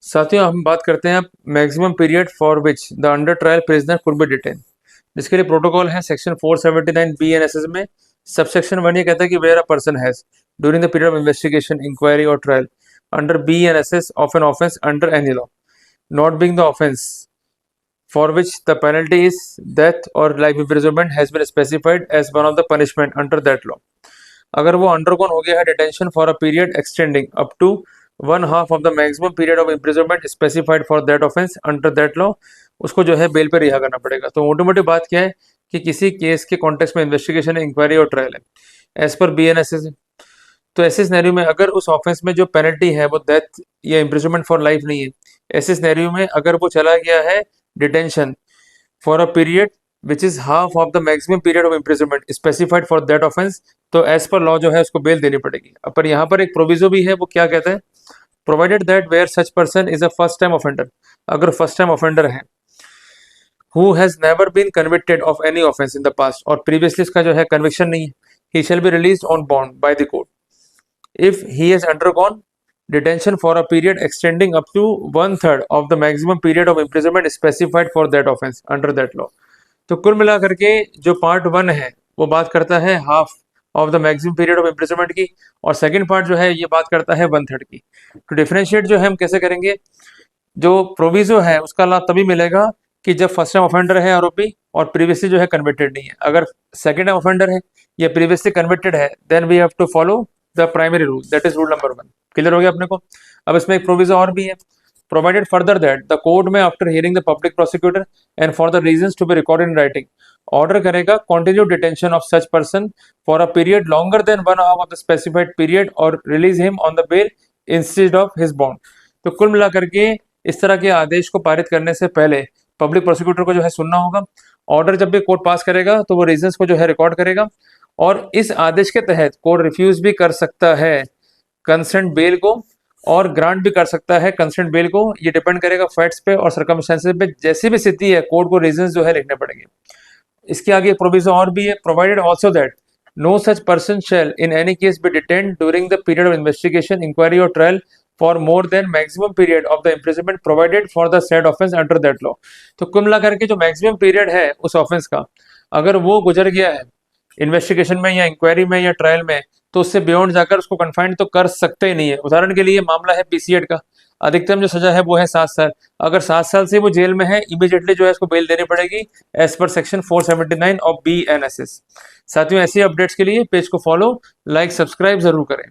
साथियों हम बात करते हैं maximum period for which the under trial prisoner could be detain. जिसके लिए प्रोटोकॉल है section 479 B N S S में सबसेक्शन 1 ये कहता है कि where a person has during the period of investigation inquiry और trial under B N S S of an offence under any law not being the offence for which the penalty is death or life imprisonment has been specified as one of the punishment under that law। अगर वो undergone हो गया है detention for a period extending up to 1/2 of the maximum period of imprisonment specified for that offence under that law, उसको जो है bell पे रिहा करना पड़ेगा। तो मोटी मोटी बात क्या है कि किसी केस के कॉन्टेक्स्ट में इन्वेस्टिगेशन, इंक्वायरी और ट्रायल है एज पर BNSS। तो ऐसे सिनेरियो में अगर उस ऑफेंस में जो पेनल्टी है वो डेथ या इम्प्रिजनमेंट फॉर लाइफ नहीं है, ऐसे सिनेरियो में अगर वो चला गया है detention for a period which is half of the maximum period of imprisonment specified for that offence, तो एज पर लॉ जो है उसको बेल देनी पड़ेगी। पर यहाँ पर एक प्रोविजो भी है, वो क्या कहता है, provided that where such person is a first time offender, अगर फर्स्ट टाइम ऑफेंडर है who has never been convicted of any offence in the past और प्रीवियसली इसका जो है कन्विक्शन नहीं है, he shall be released on bond by the court if he has undergone detention for a period extending up to 1/3 of the maximum period of imprisonment specified for that offense under that law। तो कुल मिलाकर के जो part 1 है वो बात करता है half of the maximum period of imprisonment की, और सेकंड पार्ट जो है ये बात करता है 1/3 की। तो डिफरेंशिएट जो है हम कैसे करेंगे, जो प्रोविजो है उसका लाभ तभी मिलेगा कि जब फर्स्ट टाइम ऑफेंडर है आरोपी और प्रीवियसली जो है कन्विक्टेड नहीं है। अगर सेकंड टाइम ऑफेंडर है या प्रीवियसली कन्विक्टेड है then we have to follow the primary rule, that is rule number 1। Clear हो गया अपने को। अब इसमें एक प्रोविजन और भी है, provided further that the court में after hearing the public prosecutor and for the reasons to be recorded in writing order करेगा continue detention of such person for a period longer than 1/2 of the specified period और release him on the bail instead of his bond. तो कुल मिलाकर के इस तरह के आदेश को पारित करने से पहले पब्लिक प्रोसिक्यूटर को जो है सुनना होगा। ऑर्डर जब भी कोर्ट पास करेगा तो वो रीजंस को जो है रिकॉर्ड करेगा, और इस आदेश के तहत कोर्ट रिफ्यूज भी कर सकता है कंसेंट बेल को और ग्रांट भी कर सकता है कंसेंट बेल को। ये डिपेंड करेगा फैक्ट्स पे और सर्कमस्टेंसेस पे, जैसी भी स्थिति है कोर्ट को रीजंस जो है लिखने पड़ेंगे। इसके आगे एक प्रोविजन और भी है, provided also that no such person shall in any case be detained during the period of investigation, inquiry और trial for more than maximum period of the imprisonment provided for the said offence under that law. तो कुल मिलाकर के जो maximum period है उस offence का अगर वो गुजर गया है इन्वेस्टिगेशन में या इंक्वायरी में या ट्रायल में, तो उससे बियॉन्ड जाकर उसको कन्फाइंड तो कर सकते ही नहीं है। उदाहरण के लिए मामला है PCED का, अधिकतम जो सजा है वो है 7 साल। अगर 7 साल से वो जेल में है इमीडिएटली जो है इसको बेल देनी पड़ेगी as per section 479 of BNSS। साथियों ऐसी अपडेट्स के लिए पेज को फॉलो, लाइक, सब्सक्राइब जरूर करें।